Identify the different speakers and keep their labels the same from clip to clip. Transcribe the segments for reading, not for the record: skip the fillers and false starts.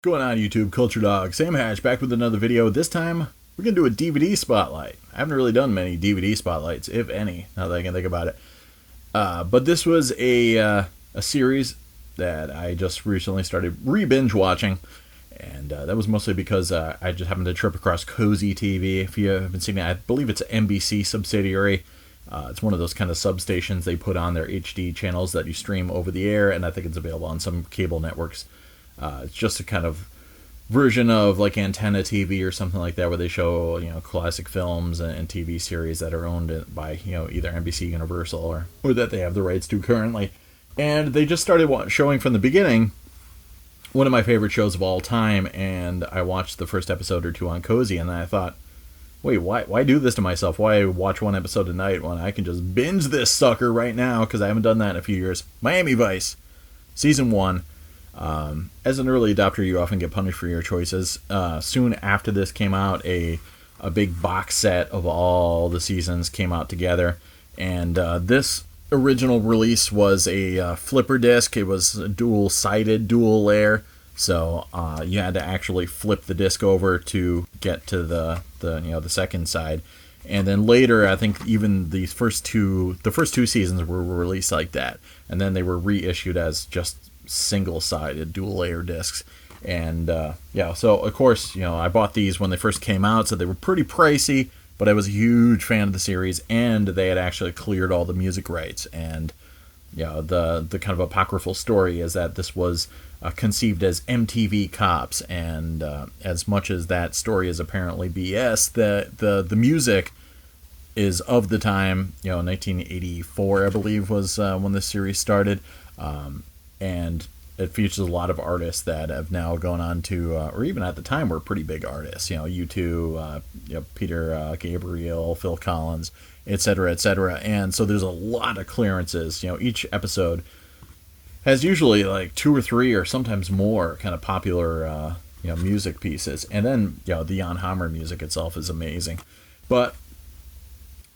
Speaker 1: Going on YouTube, Culturedog Sam Hatch back with another video. This time we're going to do a DVD spotlight. I haven't really done many DVD spotlights, if any, now that I can think about it. But this was a series that I just recently started re-binge watching. And that was mostly because I just happened to trip across Cozy TV. If you haven't seen it, I believe it's an NBC subsidiary. It's one of those kind of substations they put on their HD channels that you stream over the air. And I think it's available on some cable networks. It's just a kind of version of like Antenna TV or something like that, where they show classic films and TV series that are owned by either NBC Universal or that they have the rights to currently. And they just started showing from the beginning one of my favorite shows of all time, and I watched the first episode or two on Cozy, and then I thought, wait, why do this to myself? Why watch one episode a night when I can just binge this sucker right now? Because I haven't done that in a few years. Miami Vice, season 1. As an early adopter, you often get punished for your choices. Soon after this came out, a big box set of all the seasons came out together. And this original release was a flipper disc. It was a dual-sided, dual layer. So you had to actually flip the disc over to get to the second side. And then later, I think even the first two seasons were released like that. And then they were reissued as just single-sided dual layer discs. And so of course I bought these when they first came out, so they were pretty pricey, but I was a huge fan of the series, and they had actually cleared all the music rights. And the kind of apocryphal story is that this was conceived as MTV Cops, and as much as that story is apparently BS, the music is of the time. 1984 I believe was when this series started. And it features a lot of artists that have now gone on to, or even at the time were pretty big artists. U2, Peter Gabriel, Phil Collins, etc., etc. And so there's a lot of clearances. Each episode has usually like 2 or 3 or sometimes more kind of popular, music pieces. And then, the Jan Hammer music itself is amazing. But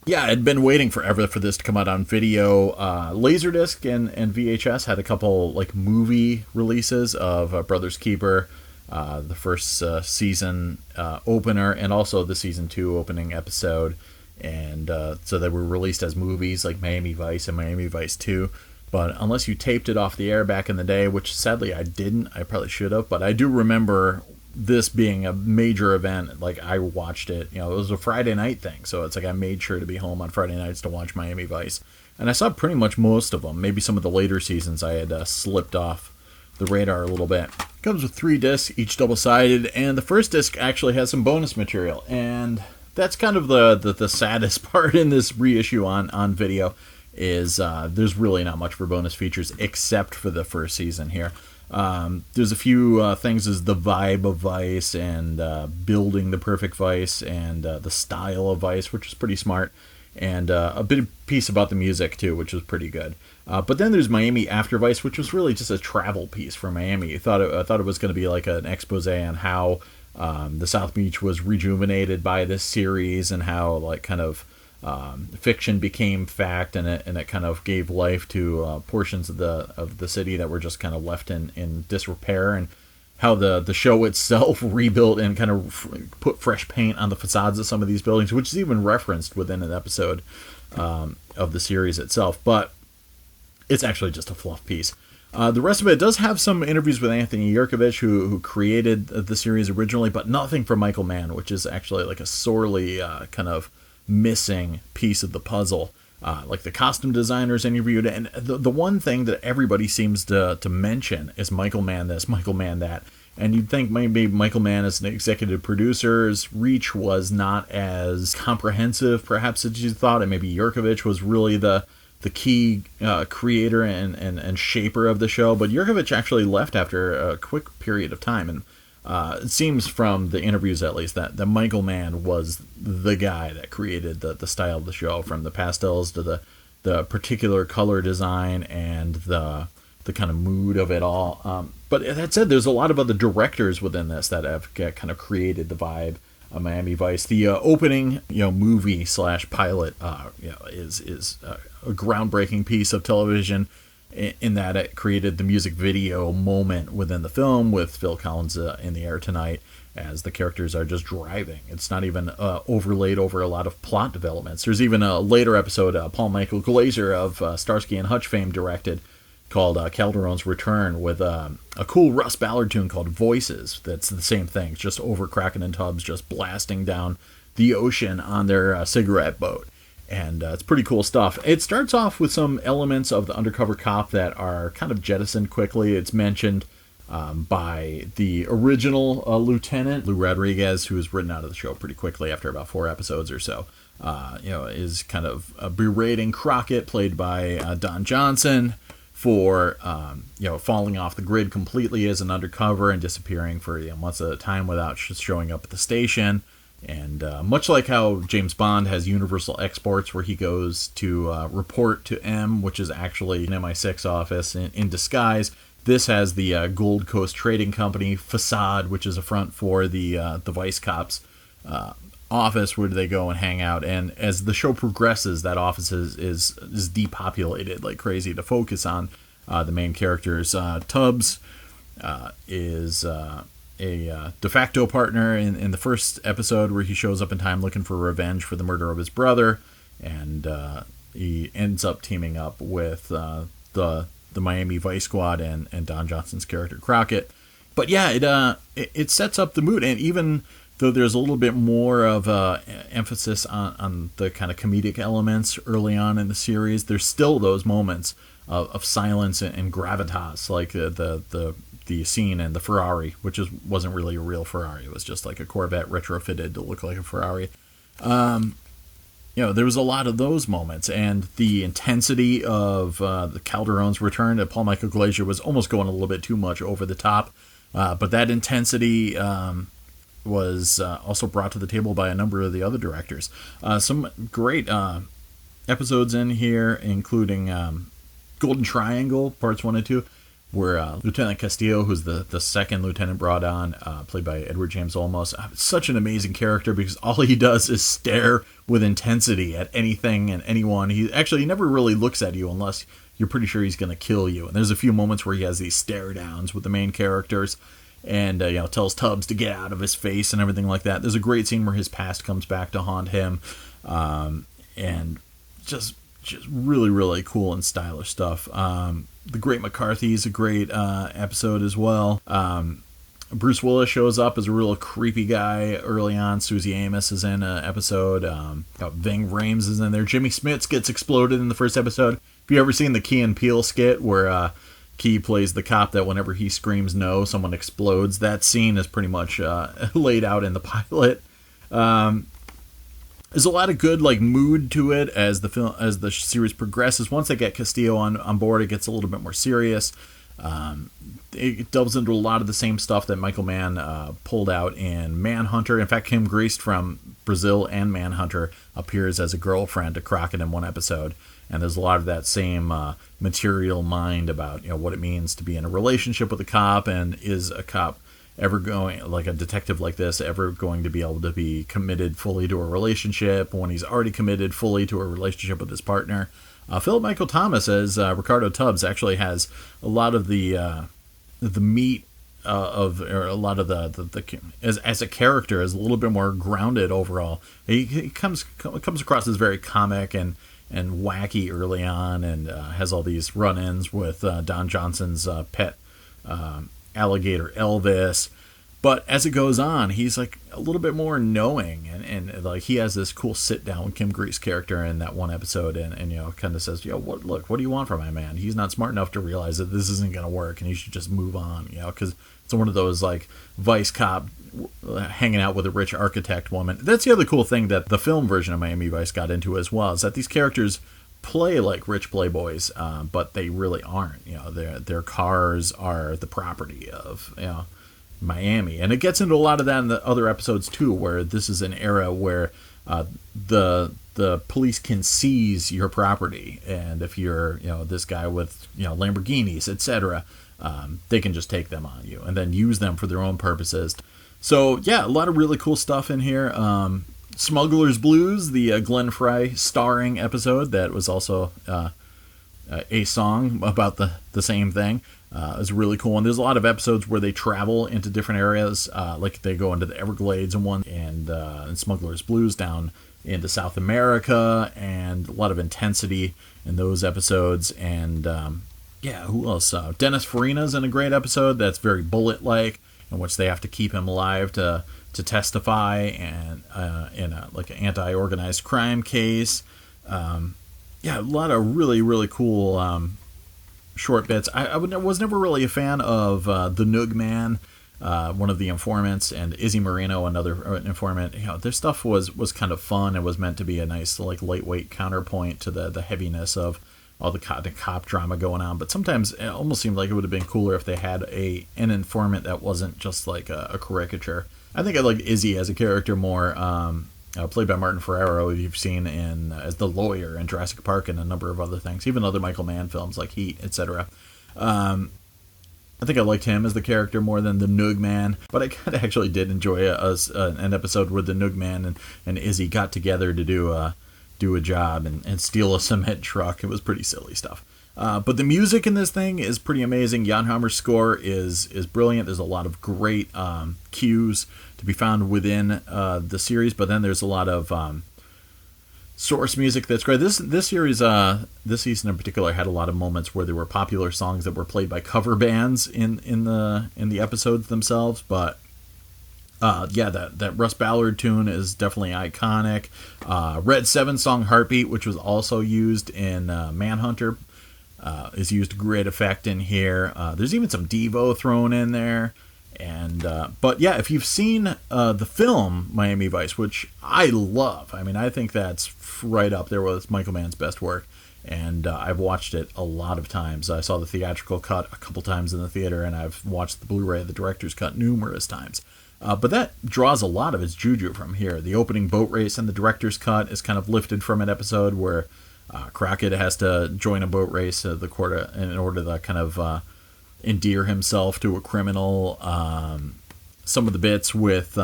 Speaker 1: yeah, I'd been waiting forever for this to come out on video. Laserdisc and VHS had a couple like movie releases of Brothers Keeper, the first season opener, and also the season 2 opening episode. And so they were released as movies like Miami Vice and Miami Vice 2. But unless you taped it off the air back in the day, which sadly I didn't, I probably should have, but I do remember this being a major event. Like, I watched it, it was a Friday night thing, so it's like I made sure to be home on Friday nights to watch Miami Vice, and I saw pretty much most of them. Maybe some of the later seasons I had slipped off the radar a little bit. It comes with 3 discs, each double-sided, and the first disc actually has some bonus material, and that's kind of the saddest part in this reissue on video, is there's really not much for bonus features except for the first season here. There's a few things as the vibe of Vice, and building the perfect Vice, and the style of Vice, which is pretty smart, and a bit of piece about the music too, which was pretty good. But then there's Miami After Vice, which was really just a travel piece for Miami. I thought it was going to be like an expose on how the South Beach was rejuvenated by this series, and how like kind of fiction became fact, and it kind of gave life to portions of the city that were just kind of left in disrepair, and how the show itself rebuilt and kind of put fresh paint on the facades of some of these buildings, which is even referenced within an episode of the series itself. But it's actually just a fluff piece. The rest of it does have some interviews with Anthony Yerkovich, who created the series originally, but nothing from Michael Mann, which is actually like a sorely kind of missing piece of the puzzle. Like the costume designers interviewed, and the one thing that everybody seems to mention is Michael Mann this, Michael Mann that. And you'd think maybe Michael Mann as an executive producer's reach was not as comprehensive perhaps as you thought, and maybe Yerkovich was really the key creator and shaper of the show. But Yerkovich actually left after a quick period of time, and it seems from the interviews at least that Michael Mann was the guy that created the style of the show, from the pastels to the particular color design and the kind of mood of it all. But that said, there's a lot of other directors within this that have kind of created the vibe of Miami Vice. The opening movie / pilot is a groundbreaking piece of television. in that it created the music video moment within the film with Phil Collins in the air tonight as the characters are just driving. It's not even overlaid over a lot of plot developments. There's even a later episode Paul Michael Glaser of Starsky and Hutch fame directed called Calderon's Return with a cool Russ Ballard tune called Voices. That's the same thing. It's just over Crockett and Tubbs just blasting down the ocean on their cigarette boat. And it's pretty cool stuff. It starts off with some elements of the undercover cop that are kind of jettisoned quickly. It's mentioned by the original lieutenant, Lou Rodriguez, who was written out of the show pretty quickly after about 4 episodes or so. Is kind of berating Crockett, played by Don Johnson, for falling off the grid completely as an undercover and disappearing for months at a time without showing up at the station. And much like how James Bond has Universal Exports, where he goes to report to M, which is actually an MI6 office in disguise, this has the Gold Coast Trading Company facade, which is a front for the Vice Cops office where they go and hang out. And as the show progresses, that office is depopulated like crazy to focus on the main characters. Tubbs is a de facto partner in the first episode, where he shows up in time looking for revenge for the murder of his brother, and he ends up teaming up with the Miami Vice Squad and Don Johnson's character Crockett. But yeah, it sets up the mood, and even though there's a little bit more of emphasis on the kind of comedic elements early on in the series, there's still those moments of silence and gravitas, like the scene in the Ferrari, which wasn't really a real Ferrari. It was just like a Corvette retrofitted to look like a Ferrari. There was a lot of those moments, and the intensity of the Calderon's return to Paul Michael Glaser was almost going a little bit too much over the top. But that intensity was also brought to the table by a number of the other directors. Some great episodes in here, including Golden Triangle, parts 1 and 2, where Lieutenant Castillo, who's the second lieutenant brought on, played by Edward James Olmos, such an amazing character because all he does is stare with intensity at anything and anyone. He never really looks at you unless you're pretty sure he's going to kill you. And there's a few moments where he has these stare downs with the main characters, and tells Tubbs to get out of his face and everything like that. There's a great scene where his past comes back to haunt him, and just really, really cool and stylish stuff. The Great McCarthy is a great episode as well. Bruce Willis shows up as a real creepy guy early on. Susie Amos is in an episode. Ving Rhames is in there. Jimmy Smits gets exploded in the first episode. Have you ever seen the Key and Peele skit where Key plays the cop that whenever he screams no, someone explodes? That scene is pretty much laid out in the pilot. There's a lot of good mood to it as the series progresses. Once they get Castillo on board, it gets a little bit more serious. It delves into a lot of the same stuff that Michael Mann pulled out in Manhunter. In fact, Kim Greist from Brazil and Manhunter appears as a girlfriend to Crockett in one episode. And there's a lot of that same material mind about what it means to be in a relationship with a cop, and is a cop ever going, like a detective like this, ever going to be able to be committed fully to a relationship when he's already committed fully to a relationship with his partner. Philip Michael Thomas as Ricardo Tubbs actually has a lot of the meat or a lot of the as a character is a little bit more grounded overall. He comes across as very comic and wacky early on, and has all these run-ins with Don Johnson's pet alligator Elvis. But as it goes on, he's a little bit more knowing, and he has this cool sit down with Kim Greist character in that one episode, and kind of says, what do you want from my man? He's not smart enough to realize that this isn't going to work, and you should just move on, because it's one of those vice cop hanging out with a rich architect woman. That's the other cool thing that the film version of Miami Vice got into as well, is that these characters play like rich playboys, but they really aren't. Their cars are the property of Miami, and it gets into a lot of that in the other episodes too, where this is an era where the police can seize your property, and if you're this guy with Lamborghinis, etc., they can just take them on you and then use them for their own purposes. So yeah, a lot of really cool stuff in here. Smuggler's Blues, the Glenn Frey starring episode that was also a song about the same thing. It's really cool. And there's a lot of episodes where they travel into different areas, like they go into the Everglades in one, and Smuggler's Blues down into South America, and a lot of intensity in those episodes. And who else? Dennis Farina's in a great episode that's very Bullet-like, in which they have to keep him alive to testify, and in like an anti-organized crime case. A lot of really, really cool short bits. I was never really a fan of the Noog Man, one of the informants, and Izzy Marino, another informant. Their stuff was kind of fun. It was meant to be a nice, like, lightweight counterpoint to the heaviness of all the cop drama going on. But sometimes it almost seemed like it would have been cooler if they had an informant that wasn't just like a caricature. I think I like Izzy as a character more. Played by Martin Ferrero, you've seen as the lawyer in Jurassic Park and a number of other things, even other Michael Mann films like Heat, etc. I think I liked him as the character more than the Noog Man, but I kind of actually did enjoy an episode where the Noog Man and Izzy got together to do a job and steal a cement truck. It was pretty silly stuff. But the music in this thing is pretty amazing. Jan Hammer's score is brilliant. There's a lot of great cues to be found within the series, but then there's a lot of source music that's great. This series, this season in particular, had a lot of moments where there were popular songs that were played by cover bands in the episodes themselves. But that Russ Ballard tune is definitely iconic. Red 7 song Heartbeat, which was also used in Manhunter, is used to great effect in here. There's even some Devo thrown in there. But yeah, if you've seen the film Miami Vice, which I love, I mean, I think that's right up there with Michael Mann's best work, and I've watched it a lot of times. I saw the theatrical cut a couple times in the theater, and I've watched the Blu-ray, the director's cut, numerous times. But that draws a lot of its juju from here. The opening boat race in the director's cut is kind of lifted from an episode where Crockett has to join a boat race in order to kind of endear himself to a criminal. Some of the bits with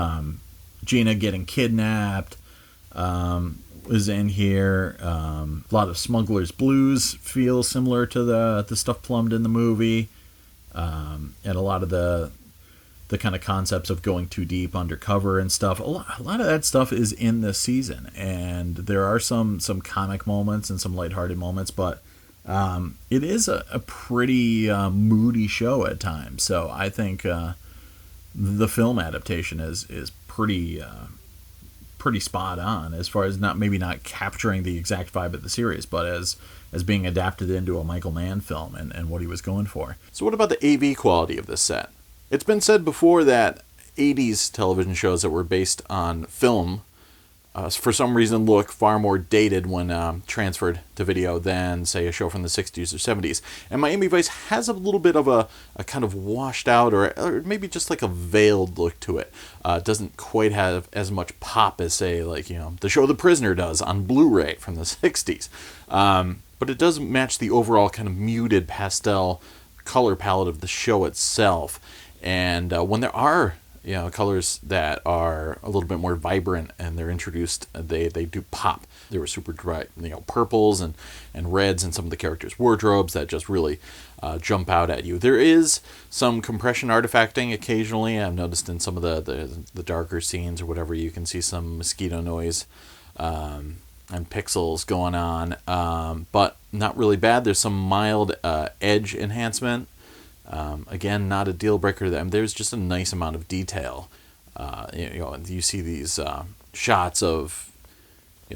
Speaker 1: Gina getting kidnapped is in here. A lot of Smuggler's Blues feel similar to the stuff plumbed in the movie, and a lot of the kind of concepts of going too deep undercover and stuff. A lot of that stuff is in this season, and there are some comic moments and some lighthearted moments, but it is a pretty moody show at times. So I think the film adaptation is pretty spot on as far as not capturing the exact vibe of the series, but as being adapted into a Michael Mann film and what he was going for.
Speaker 2: So what about the AV quality of this set? It's been said before that 80s television shows that were based on film for some reason look far more dated when transferred to video than, say, a show from the 60s or 70s. And Miami Vice has a little bit of a kind of washed out or maybe just like a veiled look to it. It doesn't quite have as much pop as, say, like, the show The Prisoner does on Blu-ray from the 60s. But it does match the overall kind of muted pastel color palette of the show itself. And when there are colors that are a little bit more vibrant and they're introduced, they do pop. There were super bright purples and reds in some of the characters' wardrobes that just really jump out at you. There is some compression artifacting occasionally. I've noticed in some of the darker scenes or whatever, you can see some mosquito noise and pixels going on, but not really bad. There's some mild edge enhancement. Again, not a deal breaker. There's just a nice amount of detail. You see these shots of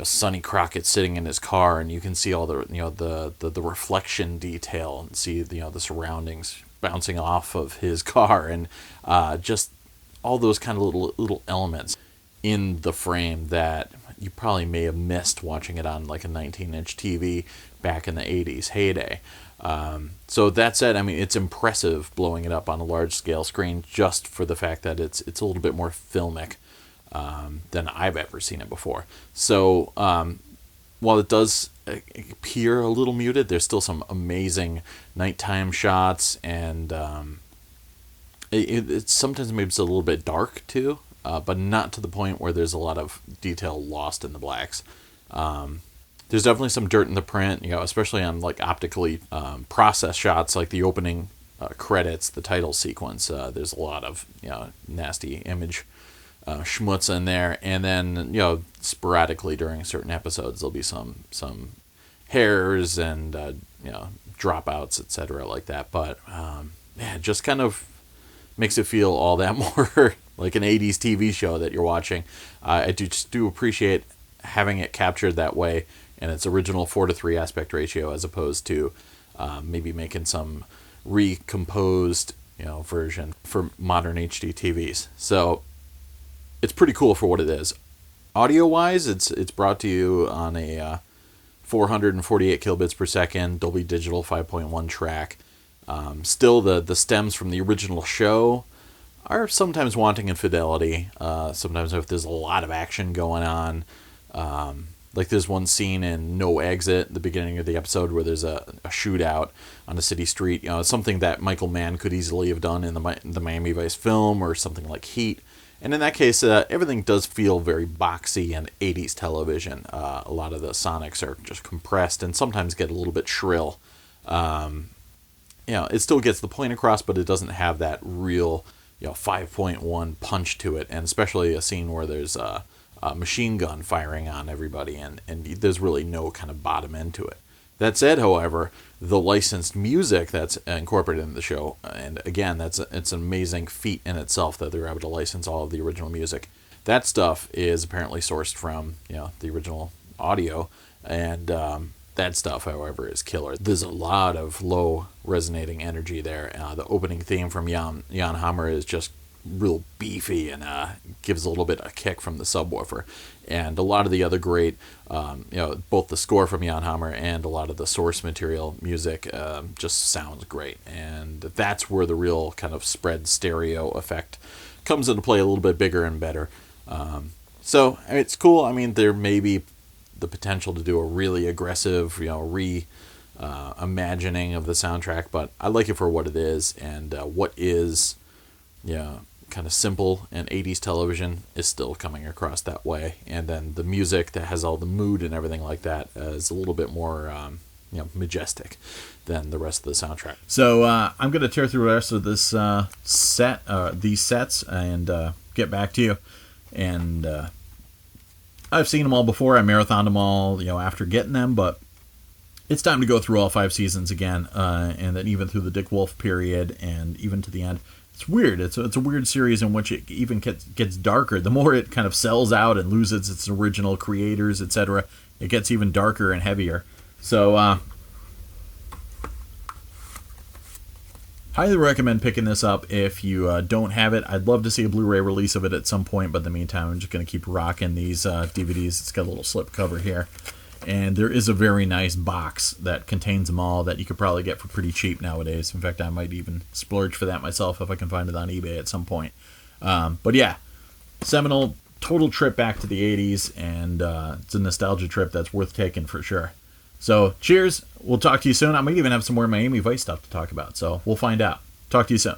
Speaker 2: Sonny Crockett sitting in his car, and you can see all the reflection detail and see the surroundings bouncing off of his car, and just all those kind of little elements in the frame that you probably may have missed watching it on like a 19-inch TV back in the 80s heyday. So that said, I mean, it's impressive blowing it up on a large-scale screen just for the fact that it's a little bit more filmic than I've ever seen it before. So while it does appear a little muted, there's still some amazing nighttime shots, and it's sometimes maybe it's a little bit dark too, but not to the point where there's a lot of detail lost in the blacks. There's definitely some dirt in the print, especially on like optically processed shots, like the opening credits, the title sequence. There's a lot of nasty image schmutz in there, and then sporadically during certain episodes there'll be some hairs and dropouts, etc., like that. But it just kind of makes it feel all that more like an 80s TV show that you're watching. I do appreciate having it captured that way in its original 4:3 aspect ratio, as opposed to maybe making some recomposed version for modern HD TVs. So it's pretty cool for what it is. Audio wise, it's brought to you on a 448 kilobits per second Dolby Digital 5.1 track. Still, the stems from the original show are sometimes wanting in fidelity. Sometimes if there's a lot of action going on, like there's one scene in No Exit, the beginning of the episode, where there's a shootout on a city street. It's something that Michael Mann could easily have done in the Miami Vice film, or something like Heat. And in that case, everything does feel very boxy and 80s television. A lot of the sonics are just compressed and sometimes get a little bit shrill. It still gets the point across, but it doesn't have that real 5.1 punch to it. And especially a scene where there's a machine gun firing on everybody, and there's really no kind of bottom end to it. That said, however, the licensed music that's incorporated in the show, and again, it's an amazing feat in itself that they're able to license all of the original music. That stuff is apparently sourced from the original audio, and that stuff, however, is killer. There's a lot of low resonating energy there. The opening theme from Jan Hammer is just real beefy and gives a little bit of a kick from the subwoofer. And a lot of the other great, both the score from Jan Hammer and a lot of the source material music just sounds great. And that's where the real kind of spread stereo effect comes into play a little bit bigger and better. So it's cool. I mean, there may be the potential to do a really aggressive, imagining of the soundtrack, but I like it for what it is, and what is, kind of simple and 80s television is still coming across that way. And then the music that has all the mood and everything like that is a little bit more, majestic than the rest of the soundtrack.
Speaker 1: So I'm going to tear through the rest of this these sets, and get back to you. And I've seen them all before. I marathoned them all, after getting them, but it's time to go through all 5 seasons again, and then even through the Dick Wolf period, and even to the end. It's weird. It's a weird series in which it even gets darker. The more it kind of sells out and loses its original creators, etc., it gets even darker and heavier. So, highly recommend picking this up if you don't have it. I'd love to see a Blu-ray release of it at some point, but in the meantime, I'm just going to keep rocking these DVDs. It's got a little slip cover here. And there is a very nice box that contains them all that you could probably get for pretty cheap nowadays. In fact, I might even splurge for that myself if I can find it on eBay at some point. But yeah, seminal, total trip back to the 80s, and it's a nostalgia trip that's worth taking for sure. So cheers. We'll talk to you soon. I might even have some more Miami Vice stuff to talk about, so we'll find out. Talk to you soon.